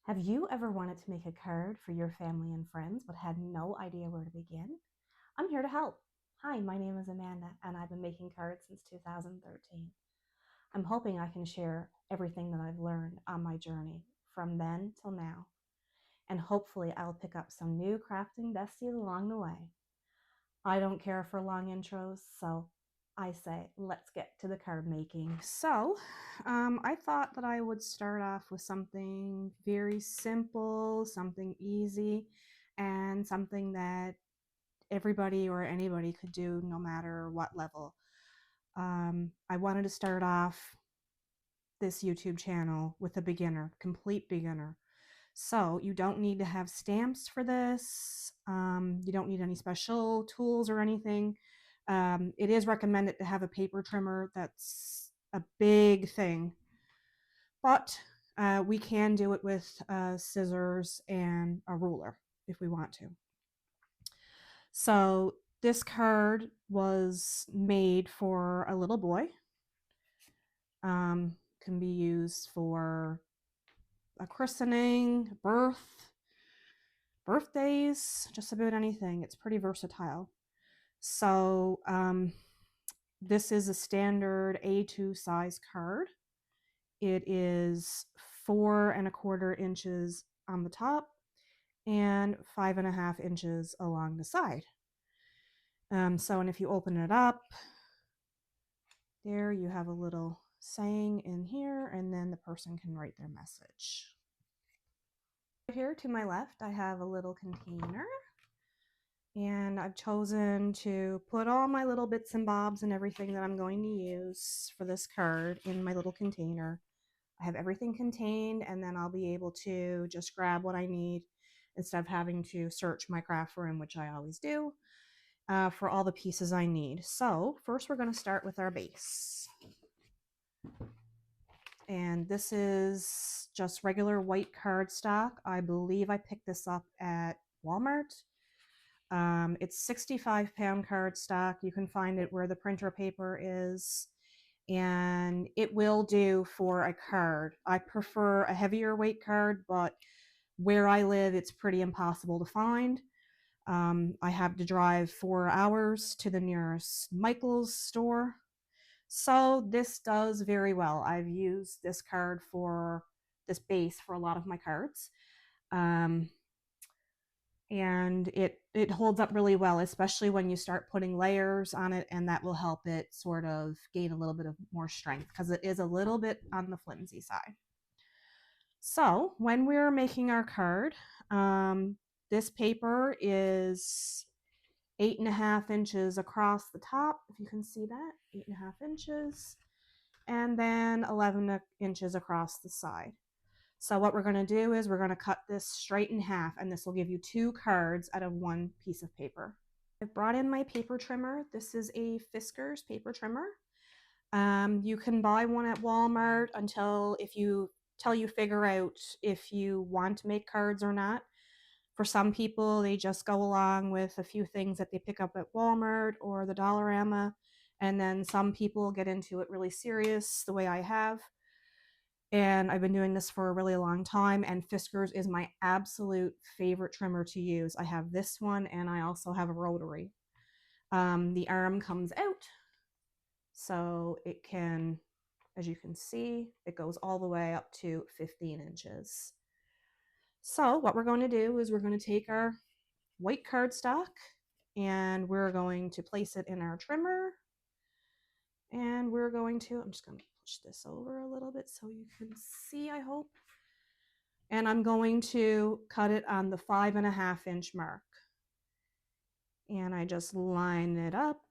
Have you ever wanted to make a card for your family and friends but had no idea where to begin? I'm here to help. Hi, my name is Amanda, and I've been making cards since 2013. I'm hoping I can share everything that I've learned on my journey from then till now, and hopefully I'll pick up some new crafting besties along the way. I don't care for long intros, so I say let's get to the card making. I thought that I would start off with something very simple, something easy, and something that everybody or anybody could do no matter what level. I wanted to start off this YouTube channel with a beginner, complete beginner. So you don't need to have stamps for this. You don't need any special tools or anything. It is recommended to have a paper trimmer. That's a big thing. But we can do it with scissors and a ruler if we want to. So this card was made for a little boy. Can be used for a christening, birthdays, just about anything. It's pretty versatile. So this is a standard A2 size card. It is 4¼ inches on the top and 5½ inches along the side. And if you open it up, there you have a little saying in here, and then the person can write their message. Here to my left, I have a little container, and I've chosen to put all my little bits and bobs and everything that I'm going to use for this card in my little container. I have everything contained, and then I'll be able to just grab what I need instead of having to search my craft room, which I always do, for all the pieces I need. So first we're going to start with our base. And this is just regular white cardstock. I believe I picked this up at Walmart. It's 65-pound cardstock. You can find it where the printer paper is, and it will do for a card. I prefer a heavier weight card, but where I live, it's pretty impossible to find. I have to drive 4 hours to the nearest Michael's store. So this does very well. I've used this card for this base for a lot of my cards. And it holds up really well, especially when you start putting layers on it, and that will help it sort of gain a little bit of more strength because it is a little bit on the flimsy side. So when we're making our card, this paper is 8½ inches across the top, if you can see that, 8½ inches, and then 11 inches across the side. So what we're going to do is we're going to cut this straight in half, and this will give you 2 cards out of 1 piece of paper. I've brought in my paper trimmer. This is a Fiskars paper trimmer. You can buy one at Walmart until you figure out if you want to make cards or not. For some people, they just go along with a few things that they pick up at Walmart or the Dollarama, and then some people get into it really serious the way I have. And I've been doing this for a really long time, and Fiskars is my absolute favorite trimmer to use. I have this one, and I also have a rotary. The arm comes out, so it can, as you can see, it goes all the way up to 15 inches. So what we're going to do is we're going to take our white cardstock, and we're going to place it in our trimmer, and I'm just going to push this over a little bit so you can see, I hope. And I'm going to cut it on the 5½ inch mark. And I just line it up,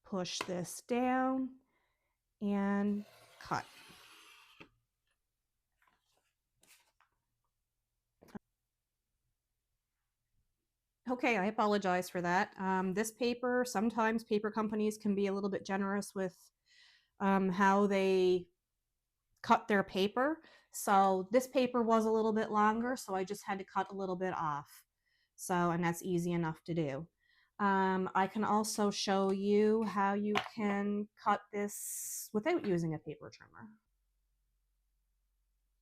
push this down, and cut. Okay, I apologize for that. This paper, sometimes paper companies can be a little bit generous with how they cut their paper. So this paper was a little bit longer, so I just had to cut a little bit off. And that's easy enough to do. I can also show you how you can cut this without using a paper trimmer.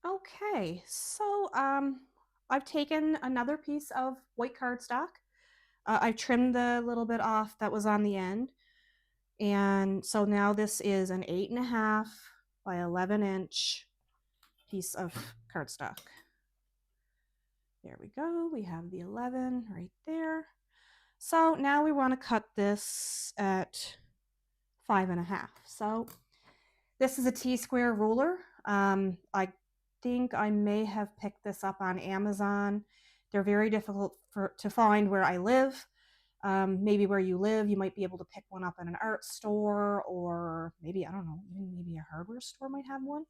Okay, so I've taken another piece of white cardstock. I've trimmed the little bit off that was on the end. And so now this is an 8.5 by 11-inch piece of cardstock. There we go. We have the 11 right there. So now we want to cut this at 5.5. So this is a T-square ruler. I think I may have picked this up on Amazon. They're very difficult to find where I live. Maybe where you live, you might be able to pick one up at an art store, or maybe, I don't know, even maybe a hardware store might have one.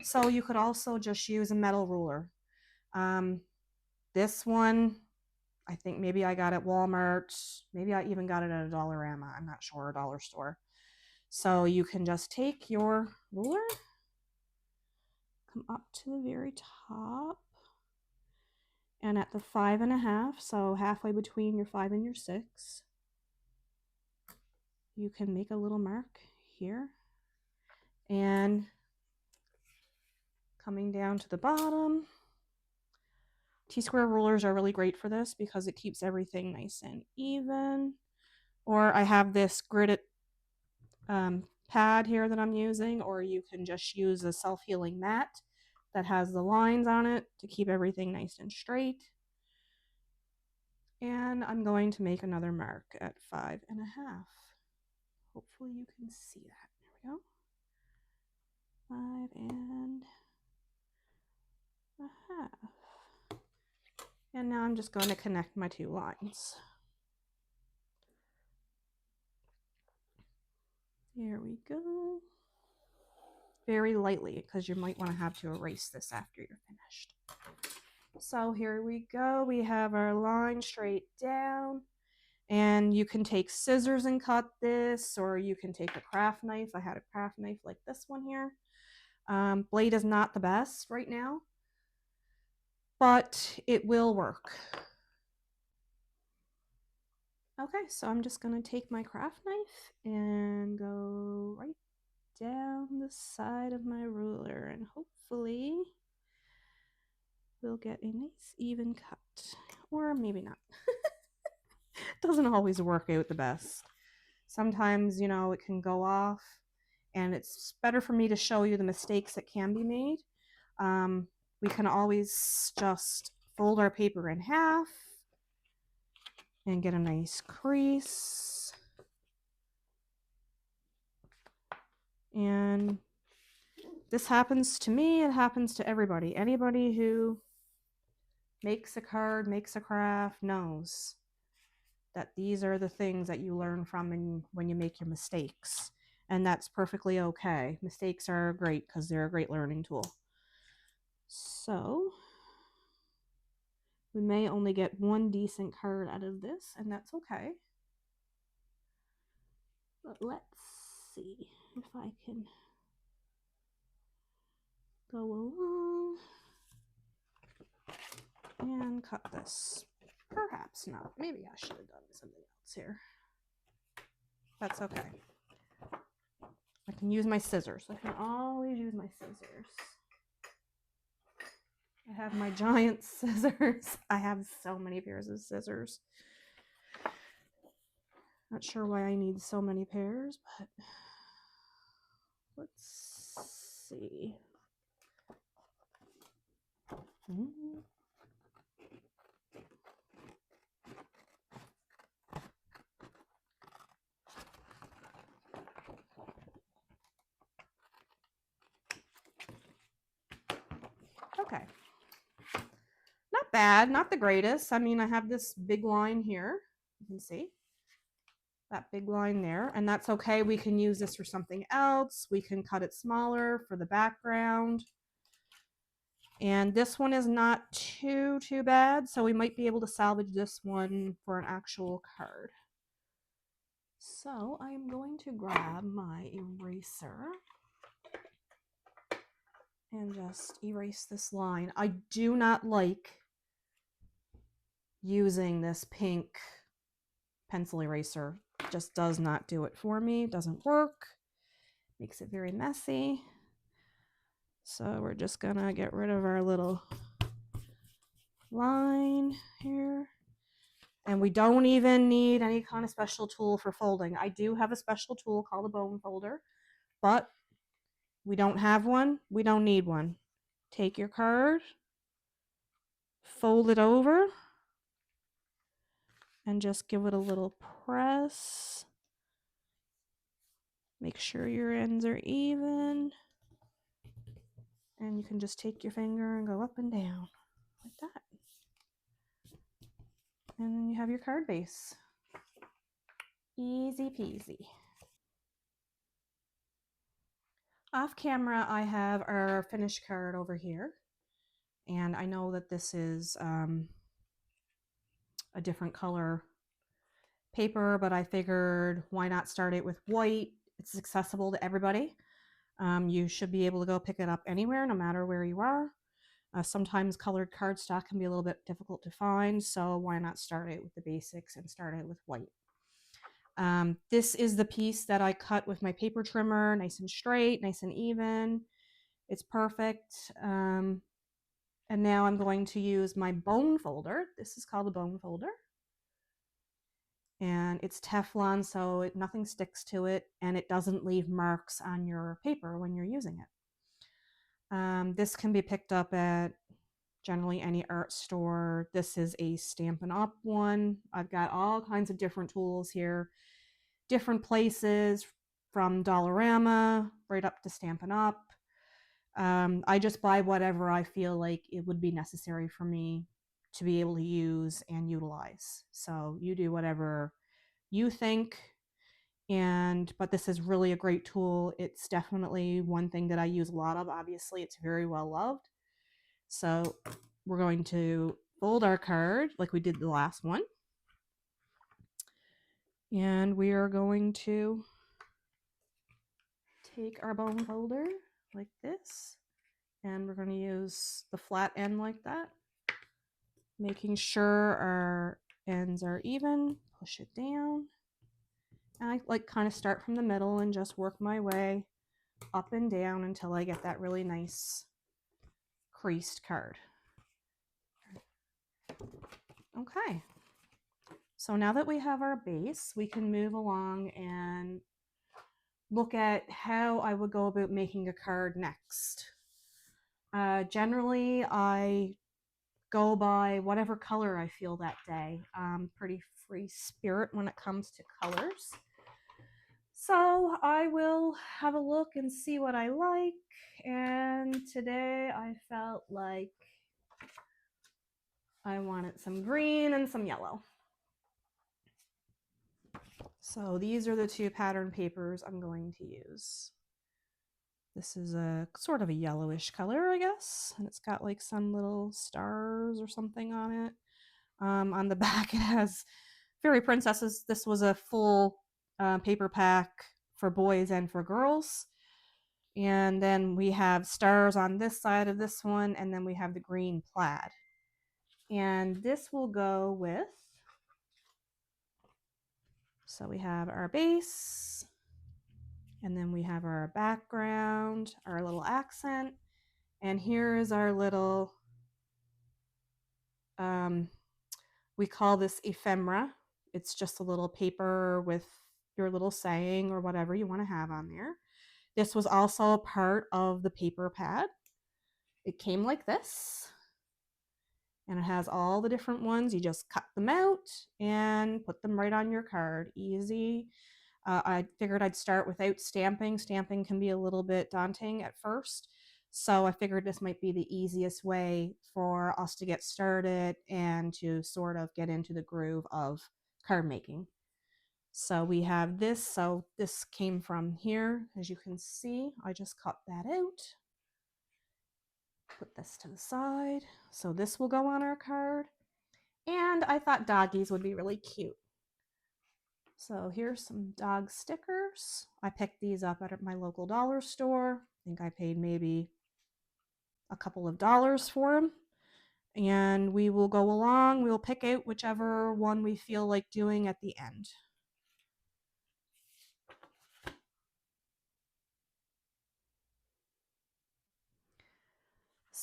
So you could also just use a metal ruler. This one, I think maybe I got at Walmart. Maybe I even got it at a Dollarama. I'm not sure, a dollar store. So you can just take your ruler, come up to the very top, and at the 5.5, so halfway between your 5 and your 6, you can make a little mark here. And coming down to the bottom, T-square rulers are really great for this because it keeps everything nice and even. Or I have this gridded pad here that I'm using, or you can just use a self-healing mat that has the lines on it to keep everything nice and straight. And I'm going to make another mark at 5.5. Hopefully you can see that. There we go. 5.5. And now I'm just going to connect my two lines. There we go. Very lightly, because you might want to have to erase this after you're finished. So here we go. We have our line straight down. And you can take scissors and cut this, or you can take a craft knife. I had a craft knife like this one here. Blade is not the best right now, but it will work. Okay, so I'm just going to take my craft knife and go right down the side of my ruler, and hopefully we'll get a nice even cut, or maybe not. Doesn't always work out the best. Sometimes, you know, it can go off, and it's better for me to show you the mistakes that can be made. We can always just fold our paper in half and get a nice crease. And this happens to me, it happens to everybody. Anybody who makes a card, makes a craft, knows that these are the things that you learn from when you make your mistakes. And that's perfectly okay. Mistakes are great because they're a great learning tool. So we may only get one decent card out of this, and that's okay. But let's see if I can go along and cut this. Perhaps not. Maybe I should have done something else here. That's okay. I can use my scissors. I can always use my scissors. I have my giant scissors. I have so many pairs of scissors. Not sure why I need so many pairs, but let's see. Okay. Not bad, not the greatest. I mean, I have this big line here. You can see that big line there, and that's okay. We can use this for something else. We can cut it smaller for the background. And this one is not too bad, so we might be able to salvage this one for an actual card. So I'm going to grab my eraser and just erase this line. I do not like using this pink pencil eraser. It just does not do it for me. It doesn't work. Makes it very messy. So we're just gonna get rid of our little line here. And we don't even need any kind of special tool for folding. I do have a special tool called a bone folder, but we don't have one, we don't need one. Take your card, fold it over, and just give it a little press. Make sure your ends are even. And you can just take your finger and go up and down like that. And then you have your card base. Easy peasy. Off camera, I have our finished card over here. And I know that this is a different color paper, but I figured why not start it with white? It's accessible to everybody. You should be able to go pick it up anywhere, no matter where you are. Sometimes colored cardstock can be a little bit difficult to find, so why not start it with the basics and start it with white? This is the piece that I cut with my paper trimmer, nice and straight, nice and even. It's perfect. And now I'm going to use my bone folder. This is called a bone folder. And it's Teflon, so nothing sticks to it, and it doesn't leave marks on your paper when you're using it. This can be picked up at generally any art store. This is a Stampin' Up one. I've got all kinds of different tools here, different places from Dollarama right up to Stampin' Up. I just buy whatever I feel like it would be necessary for me to be able to use and utilize. So you do whatever you think. But this is really a great tool. It's definitely one thing that I use a lot of. Obviously, it's very well loved. So we're going to fold our card like we did the last one. And we are going to take our bone folder like this. And we're going to use the flat end like that. Making sure our ends are even. Push it down. And I like kind of start from the middle and just work my way up and down until I get that really nice creased card. Okay. So now that we have our base, we can move along and look at how I would go about making a card next. Generally, I go by whatever color I feel that day. I'm pretty free spirit when it comes to colors. So I will have a look and see what I like. And today I felt like I wanted some green and some yellow. So these are the two pattern papers I'm going to use. This is a sort of a yellowish color, I guess, and it's got like some little stars or something on it. On the back, it has fairy princesses. This was a full paper pack for boys and for girls. And then we have stars on this side of this one, and then we have the green plaid. And this will go with, so we have our base, and then we have our background, our little accent, and here is our little, we call this ephemera. It's just a little paper with your little saying or whatever you want to have on there. This was also a part of the paper pad. It came like this, and it has all the different ones. You just cut them out and put them right on your card. Easy. I figured I'd start without stamping. Stamping can be a little bit daunting at first. So I figured this might be the easiest way for us to get started and to sort of get into the groove of card making. So we have this. So this came from here. As you can see, I just cut that out. Put this to the side. So this will go on our card. And I thought doggies would be really cute. So here's some dog stickers. I picked these up at my local dollar store. I think I paid maybe a couple of dollars for them. And we will go along. We'll pick out whichever one we feel like doing at the end.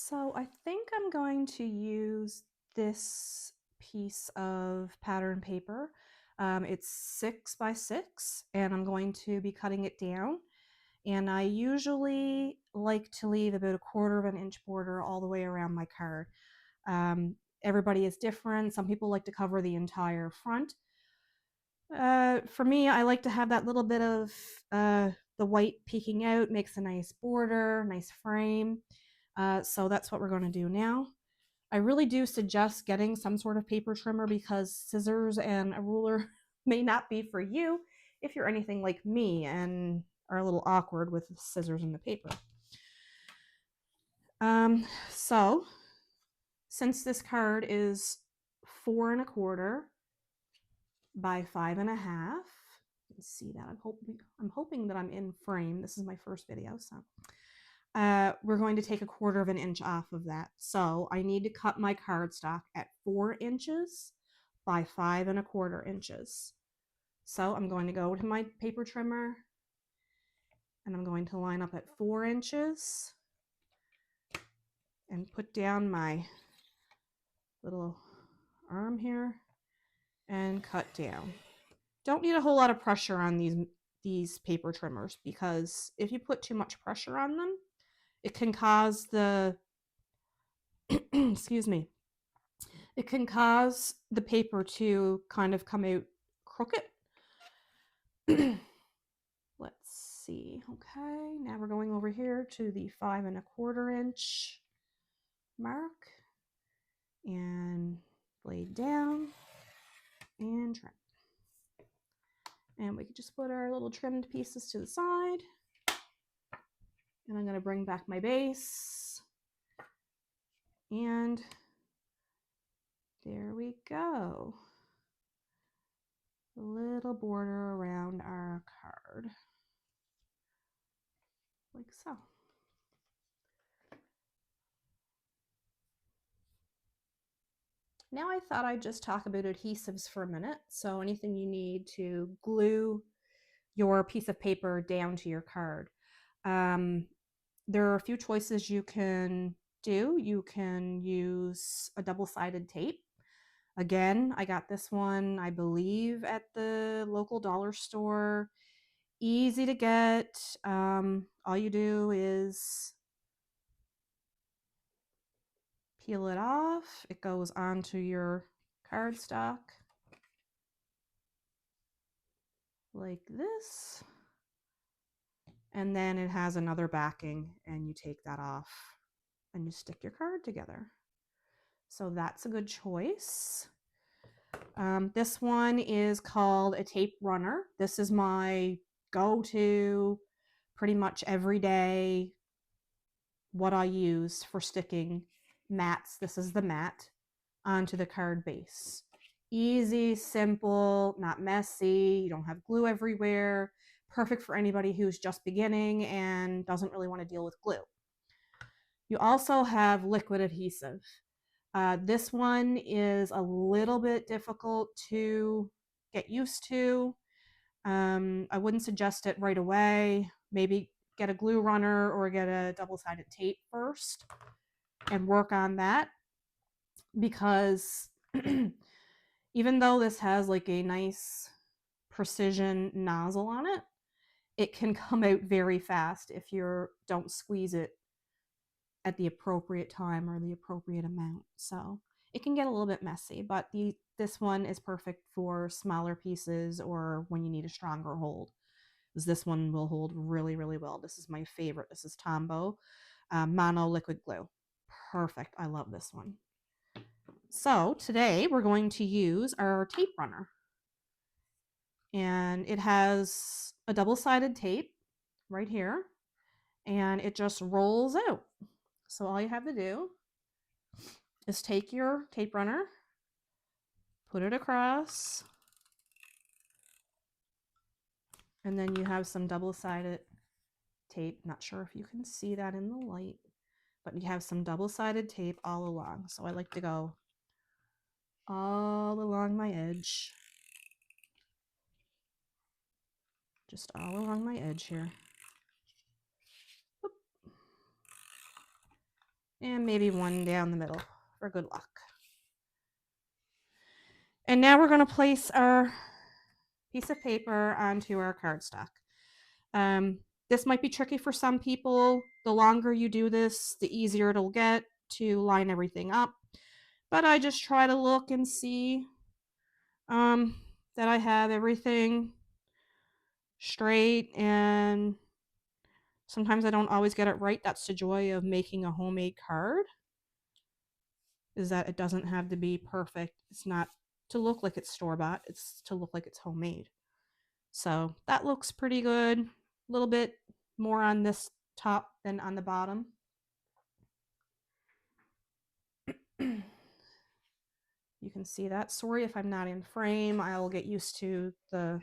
So I think I'm going to use this piece of pattern paper. It's 6 by 6, and I'm going to be cutting it down. And I usually like to leave about 1/4 of an inch border all the way around my card. Everybody is different. Some people like to cover the entire front. For me, I like to have that little bit of the white peeking out, makes a nice border, nice frame. So that's what we're going to do now. I really do suggest getting some sort of paper trimmer because scissors and a ruler may not be for you if you're anything like me and are a little awkward with the scissors and the paper. So since this card is 4 1/4 by 5 1/2, you can see that. I'm hoping that I'm in frame. This is my first video, so we're going to take 1/4 of an inch off of that. So I need to cut my cardstock at 4 inches by 5 1/4 inches. So I'm going to go to my paper trimmer and I'm going to line up at 4 inches and put down my little arm here and cut down. Don't need a whole lot of pressure on these paper trimmers because if you put too much pressure on them, it can cause the excuse me, it can cause the paper to kind of come out crooked. Let's see. Okay, now we're going over here to the 5 1/4 inch mark and blade down and trim. And we can just put our little trimmed pieces to the side. And I'm going to bring back my base. And there we go. A little border around our card. Like so. Now I thought I'd just talk about adhesives for a minute. So anything you need to glue your piece of paper down to your card. There are a few choices you can do. You can use a double-sided tape. Again, I got this one, I believe, at the local dollar store. Easy to get. All you do is peel it off. It goes onto your cardstock like this. And then it has another backing and you take that off and you stick your card together. So that's a good choice. This one is called a tape runner. This is my go-to pretty much every day, what I use for sticking mats. This is the mat onto the card base. Easy, simple, not messy. You don't have glue everywhere. Perfect for anybody who's just beginning and doesn't really want to deal with glue. You also have liquid adhesive. This one is a little bit difficult to get used to. I wouldn't suggest it right away. Maybe get a glue runner or get a double-sided tape first and work on that, because even though this has like a nice precision nozzle on it, it can come out very fast if you don't squeeze it at the appropriate time or the appropriate amount. So it can get a little bit messy, but this one is perfect for smaller pieces or when you need a stronger hold. This one will hold really, really well. This is my favorite. This is Tombow Mono Liquid Glue. Perfect. I love this one. So today we're going to use our tape runner. And it has a double-sided tape right here. And it just rolls out. So all you have to do is take your tape runner, put it across, and then you have some double-sided tape. Not sure if you can see that in the light, but you have some double-sided tape all along. So I like to go all along my edge. Just all along my edge here. and maybe one down the middle for good luck. And now we're going to place our piece of paper onto our cardstock. This might be tricky for some people. The longer you do this, the easier it'll get to line everything up. But I just try to look and see that I have everything straight, and sometimes I don't always get it right. That's the joy of making a homemade card, is that it doesn't have to be perfect. It's not to look like it's store-bought, it's to look like it's homemade. So that looks pretty good. A little bit more on this top than on the bottom. You can see that. Sorry if I'm not in frame. I'll get used to the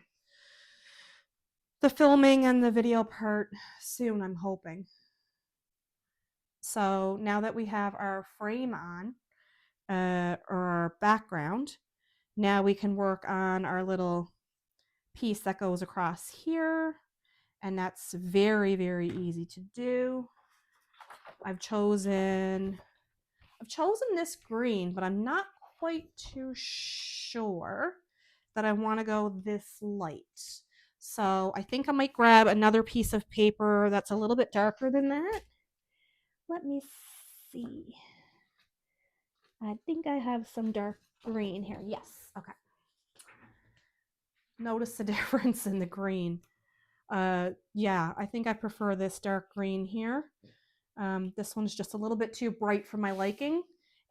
filming and the video part soon, I'm hoping. So now that we have our frame on, or our background, now we can work on our little piece that goes across here, and that's very, very easy to do. I've chosen this green, but I'm not quite too sure that I want to go this light. So I think I might grab another piece of paper that's a little bit darker than that. Let me see. I think I have some dark green here. Yes. Okay. Notice the difference in the green. Yeah, I think I prefer this dark green here. This one's just a little bit too bright for my liking.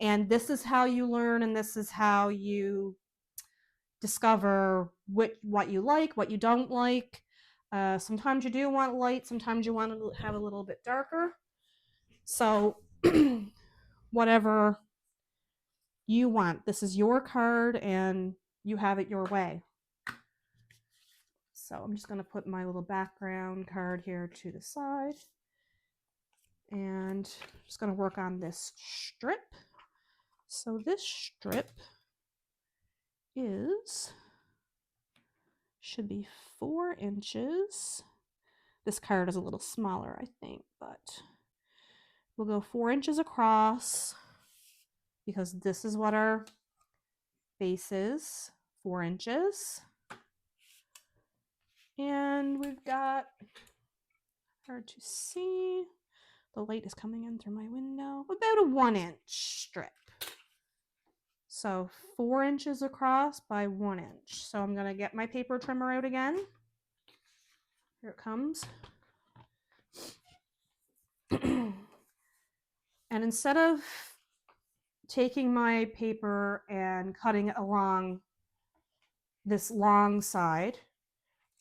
And this is how you learn, and this is how you discover what you like, what you don't like. Sometimes you do want light, sometimes you want to have a little bit darker. So whatever you want, this is your card and you have it your way. So I'm just going to put my little background card here to the side, and I'm just going to work on this strip. So this strip should be 4 inches. This card is a little smaller, I think, but we'll go 4 inches across because this is what our base is, 4 inches. And we've got, hard to see, the light is coming in through my window, about a 1 inch strip. So 4 inches across by 1 inch. So I'm going to get my paper trimmer out again. Here it comes. And instead of taking my paper and cutting it along this long side,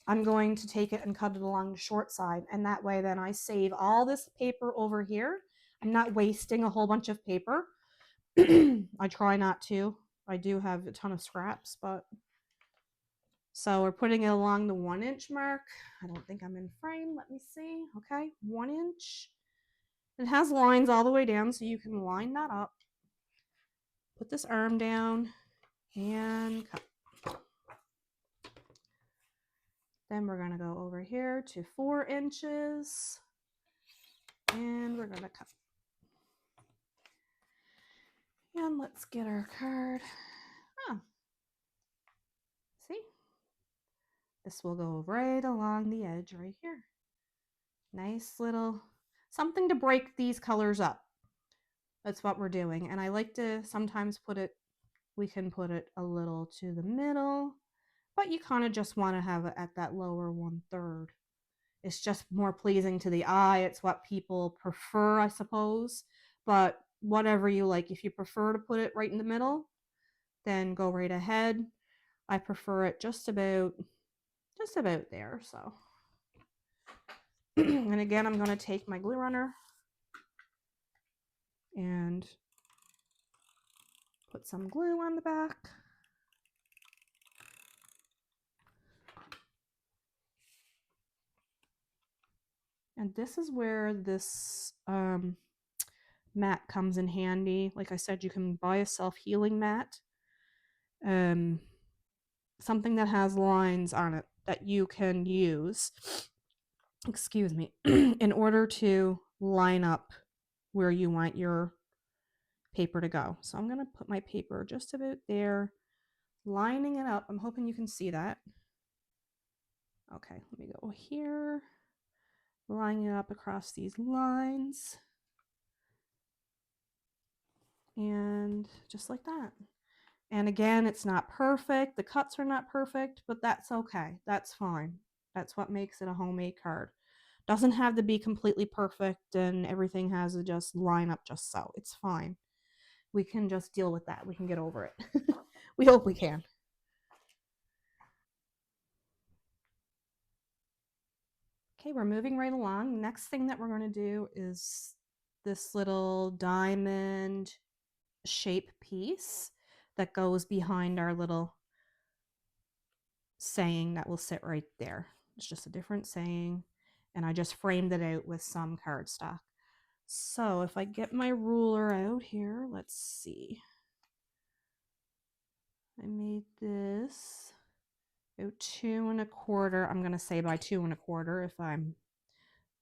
I'm going to take it and cut it along the short side. And that way then I save all this paper over here. I'm not wasting a whole bunch of paper. I try not to. I do have a ton of scraps, but so we're putting it along the 1 inch mark. I don't think I'm in frame. Let me see. Okay, 1 inch. It has lines all the way down, so you can line that up. Put this arm down and cut. Then we're going to go over here to 4 inches and we're going to cut. And let's get our card. See? This will go right along the edge right here. Nice little something to break these colors up. That's what we're doing. And I like to sometimes we can put it a little to the middle, but you kind of just want to have it at that lower 1/3. It's just more pleasing to the eye. It's what people prefer, I suppose. But whatever you like. If you prefer to put it right in the middle, then go right ahead. I prefer it just about there. So, and again, I'm going to take my glue runner and put some glue on the back. And this is where this mat comes in handy. Like I said, you can buy a self-healing mat. Something that has lines on it that you can use, excuse me, in order to line up where you want your paper to go. So I'm going to put my paper just about there, lining it up. I'm hoping you can see that. Okay, let me go here, lining it up across these lines. And just like that. And again, it's not perfect. The cuts are not perfect, but that's okay. That's fine. That's what makes it a homemade card. Doesn't have to be completely perfect and everything has to just line up just so. It's fine. We can just deal with that. We can get over it. We hope we can. Okay, we're moving right along. Next thing that we're going to do is this little diamond shape piece that goes behind our little saying that will sit right there. It's just a different saying, and I just framed it out with some cardstock. So if I get my ruler out here, let's see. I made this about 2 1/4. I'm going to say by 2 1/4 if I'm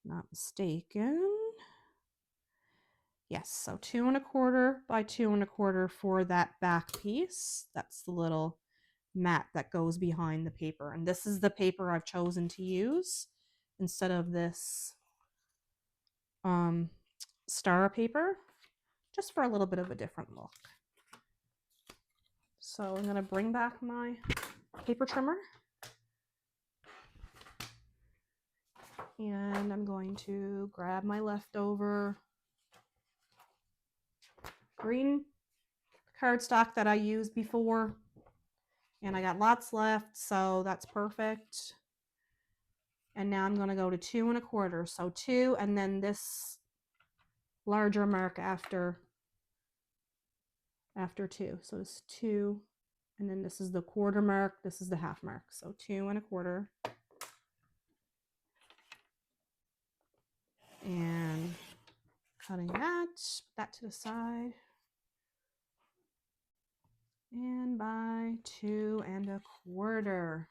not mistaken. Yes, so 2 1/4 by 2 1/4 for that back piece. That's the little mat that goes behind the paper. And this is the paper I've chosen to use instead of this star paper, just for a little bit of a different look. So I'm going to bring back my paper trimmer. And I'm going to grab my leftover green cardstock that I used before. And I got lots left, so that's perfect. And now I'm going to go to 2 1/4. So 2, and then this larger mark after 2. So it's 2, and then this is the quarter mark, this is the half mark. So 2 1/4. And cutting that, put that to the side. And by 2 1/4.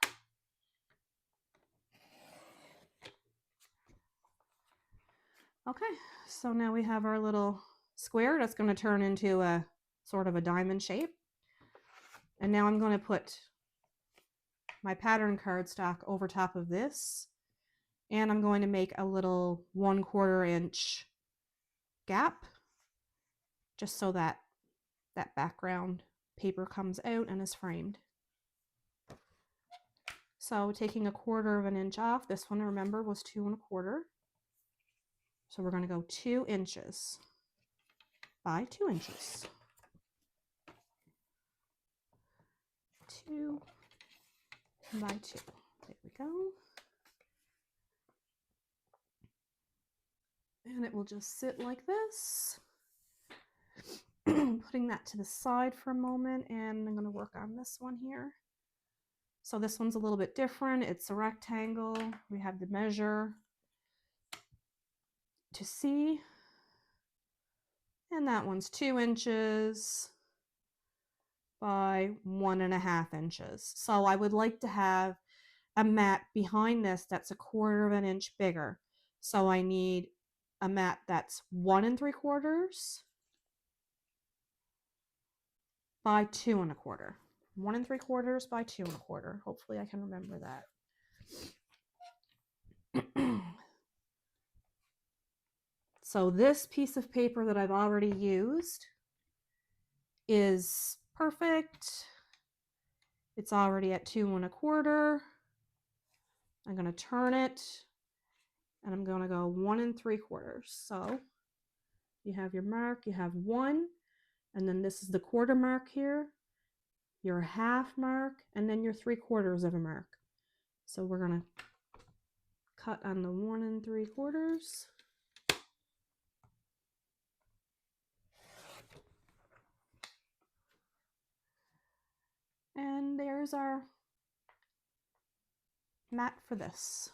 Okay, so now we have our little square that's going to turn into a sort of a diamond shape. And now I'm going to put my pattern cardstock over top of this, and I'm going to make a little 1/4 inch gap just so that that background paper comes out and is framed. So taking 1/4 inch off, this one, remember, was 2 1/4. So we're going to go 2 inches by 2 inches. 2 by 2. There we go. And it will just sit like this. Putting that to the side for a moment, and I'm going to work on this one here. So this one's a little bit different. It's a rectangle. We have the measure to see. And that one's 2 inches by 1.5 inches. So I would like to have a mat behind this that's 1/4 inch bigger. So I need a mat that's 1 3/4 by 2 1/4. 1 3/4 by 2 1/4. Hopefully I can remember that. So this piece of paper that I've already used is perfect. It's already at 2 1/4. I'm going to turn it, and I'm going to go 1 3/4. So you have your mark, you have 1, and then this is the quarter mark here, your half mark, and then your 3/4 of a mark. So we're going to cut on the 1 3/4. And there's our mat for this.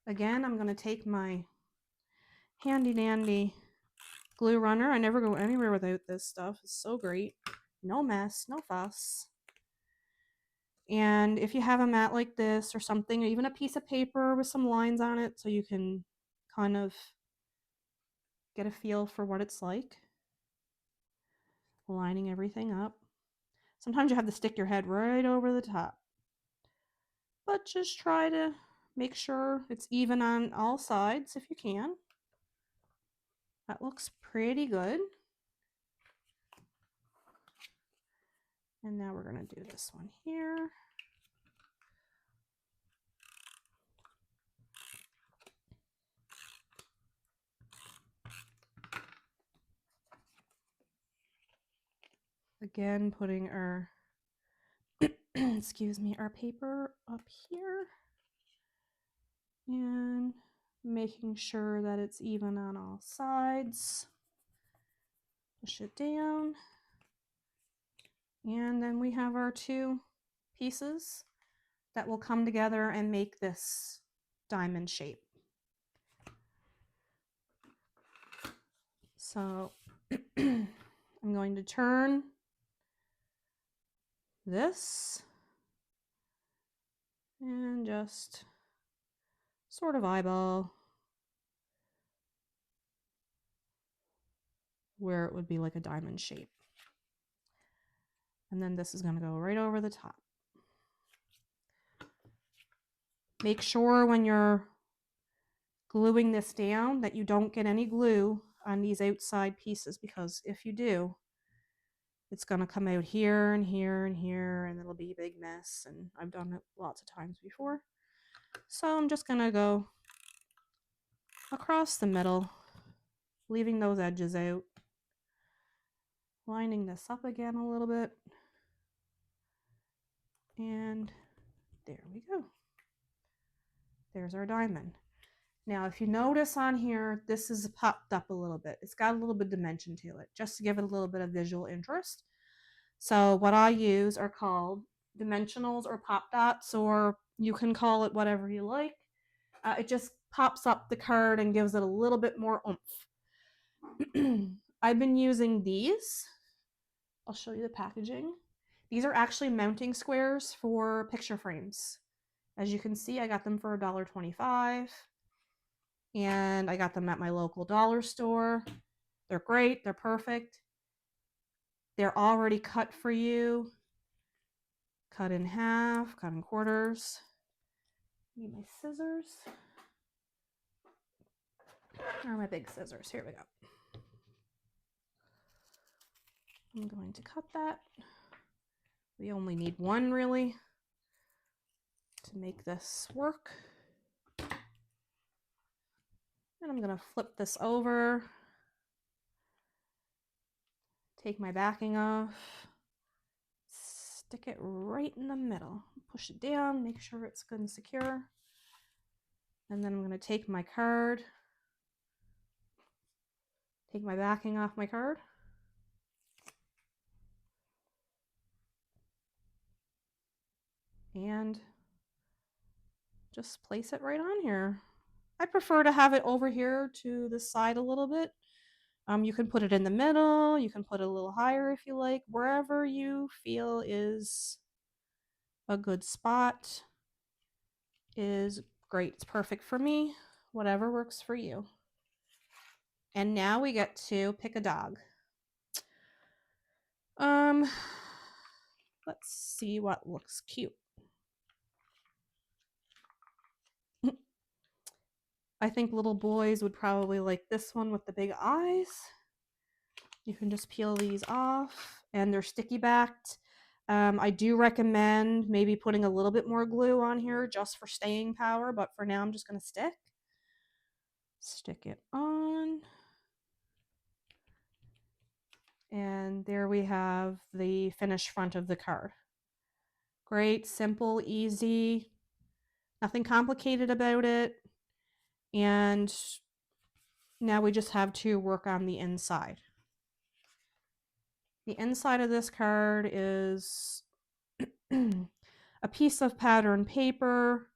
Again, I'm going to take my handy dandy glue runner. I never go anywhere without this stuff. It's so great. No mess, no fuss. And if you have a mat like this or something, or even a piece of paper with some lines on it so you can kind of get a feel for what it's like. Lining everything up. Sometimes you have to stick your head right over the top. But just try to make sure it's even on all sides if you can. That looks pretty good. And now we're going to do this one here. Again, putting our excuse me, our paper up here and making sure that it's even on all sides. Push it down. And then we have our two pieces that will come together and make this diamond shape. So I'm going to turn this and just sort of eyeball where it would be like a diamond shape. And then this is going to go right over the top. Make sure when you're gluing this down that you don't get any glue on these outside pieces, because if you do, it's going to come out here and here and here, and it'll be a big mess. And I've done it lots of times before. So I'm just going to go across the middle, leaving those edges out, lining this up again a little bit, and there we go. There's our diamond. Now, if you notice on here, this is popped up a little bit. It's got a little bit of dimension to it, just to give it a little bit of visual interest. So what I use are called dimensionals or pop dots, or you can call it whatever you like. It just pops up the card and gives it a little bit more oomph. I've been using these. I'll show you the packaging. These are actually mounting squares for picture frames. As you can see, I got them for $1.25. And I got them at my local dollar store. They're great. They're perfect. They're already cut for you. Cut in half, cut in quarters. Need my scissors. Where are my big scissors? Here we go. I'm going to cut that. We only need one really to make this work. And I'm going to flip this over. Take my backing off. Stick it right in the middle. Push it down, make sure it's good and secure. And then I'm going to take my card. Take my backing off my card. And just place it right on here. I prefer to have it over here to the side a little bit. You can put it in the middle, you can put it a little higher if you like, wherever you feel is a good spot is great. It's perfect for me, whatever works for you. And now we get to pick a dog. Let's see what looks cute. I think little boys would probably like this one with the big eyes. You can just peel these off, and they're sticky backed. I do recommend maybe putting a little bit more glue on here just for staying power, but for now I'm just going to stick it on. And there we have the finished front of the card. Great, simple, easy, nothing complicated about it. And now we just have to work on the inside. The inside of this card is a piece of pattern paper.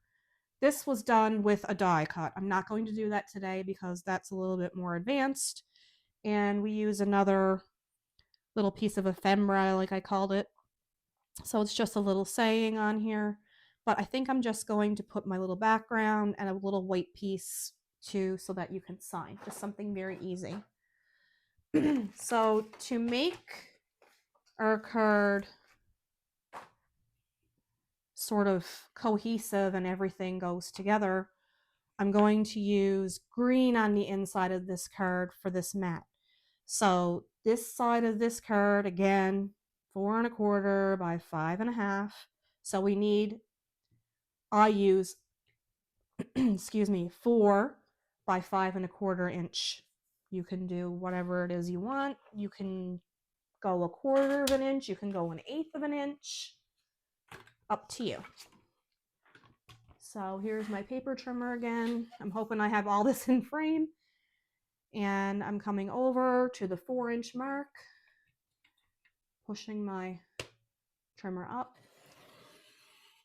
This was done with a die cut. I'm not going to do that today because that's a little bit more advanced. And we use another little piece of ephemera, like I called it. So it's just a little saying on here. But I think I'm just going to put my little background and a little white piece too so that you can sign. Just something very easy. So to make our card sort of cohesive and everything goes together, I'm going to use green on the inside of this card for this mat. So this side of this card, again, 4¼ by 5½. So we need, I use, excuse me, 4 by 5¼ inch. You can do whatever it is you want. You can go 1/4 inch. You can go 1/8 inch. Up to you. So here's my paper trimmer again. I'm hoping I have all this in frame. And I'm coming over to the 4-inch mark, pushing my trimmer up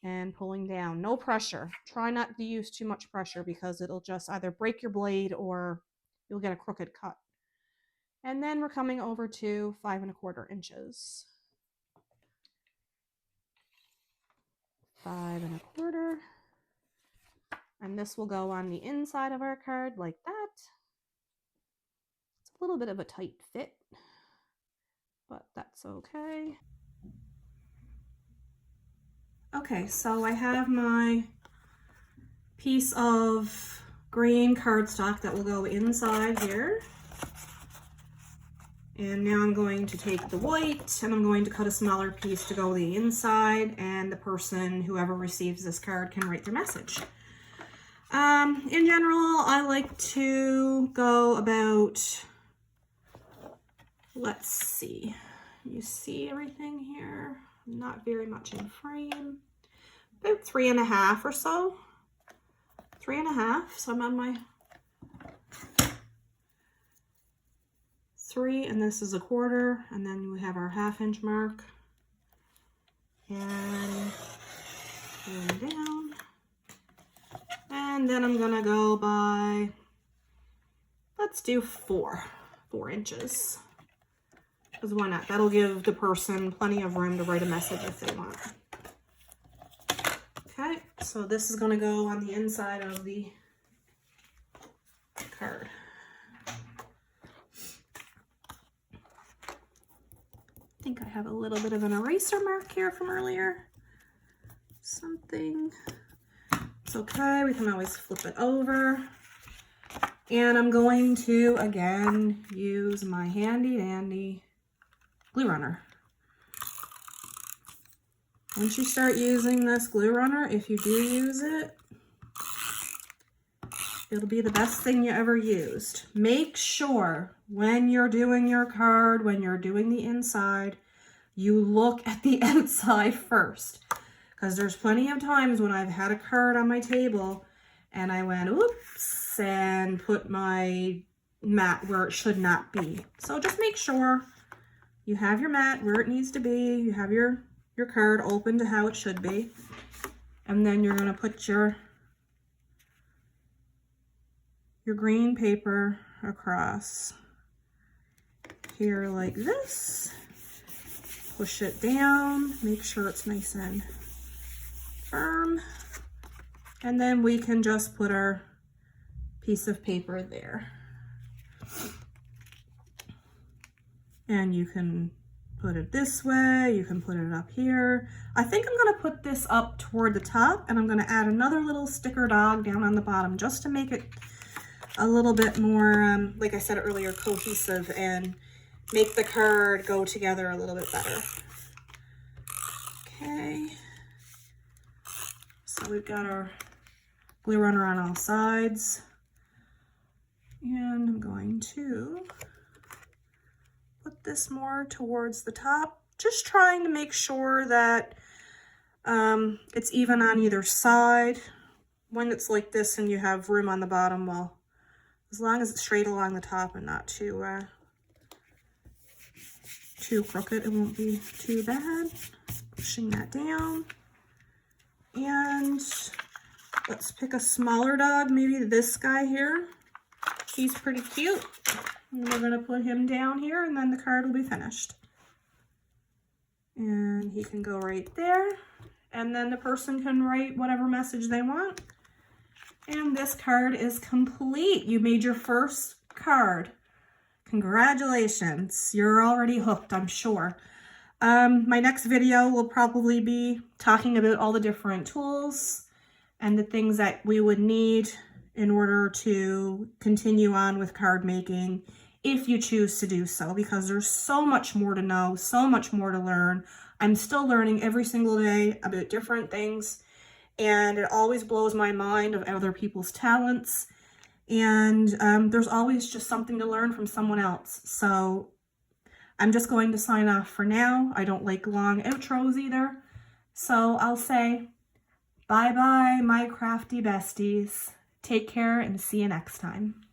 and pulling down. No pressure. Try not to use too much pressure because it'll just either break your blade or you'll get a crooked cut. And then we're coming over to 5¼ inches. 5¼ and this will go on the inside of our card like that. It's a little bit of a tight fit, but that's okay. Okay, so I have my piece of green cardstock that will go inside here. And now I'm going to take the white and I'm going to cut a smaller piece to go the inside, and the person, whoever receives this card, can write their message. In general, I like to go about, let's see, you see everything here? Not very much in frame. About 3½ or so. 3½, so I'm on my 3, and this is 1/4, and then we have our 1/2 inch mark. And going down. And then I'm gonna go by, let's do 4 inches. Because why not? That'll give the person plenty of room to write a message if they want. Okay, so this is going to go on the inside of the card. I think I have a little bit of an eraser mark here from earlier. Something. It's okay, we can always flip it over. And I'm going to, again, use my handy dandy glue runner. Once you start using this glue runner, if you do use it, it'll be the best thing you ever used. Make sure when you're doing your card, when you're doing the inside, you look at the outside first. Because there's plenty of times when I've had a card on my table and I went, oops, and put my mat where it should not be. So just make sure you have your mat where it needs to be. You have your card open to how it should be. And then you're going to put your green paper across here like this. Push it down, make sure it's nice and firm. And then we can just put our piece of paper there. And you can put it this way, you can put it up here. I think I'm gonna put this up toward the top, and I'm gonna add another little sticker dog down on the bottom just to make it a little bit more, like I said earlier, cohesive and make the card go together a little bit better. Okay, so we've got our glue runner on all sides, and I'm going to put this more towards the top, just trying to make sure that it's even on either side. When it's like this and you have room on the bottom, well, as long as it's straight along the top and not too crooked, it won't be too bad. Pushing that down. And let's pick a smaller dog, maybe this guy here. He's pretty cute. And we're gonna put him down here, and then the card will be finished. And he can go right there. And then the person can write whatever message they want. And this card is complete. You made your first card. Congratulations, you're already hooked, I'm sure. My next video will probably be talking about all the different tools and the things that we would need in order to continue on with card making if you choose to do so, because there's so much more to know, so much more to learn. I'm still learning every single day about different things, and it always blows my mind of other people's talents. And there's always just something to learn from someone else. So I'm just going to sign off for now. I don't like long outros either. So I'll say bye-bye, my crafty besties. Take care and see you next time.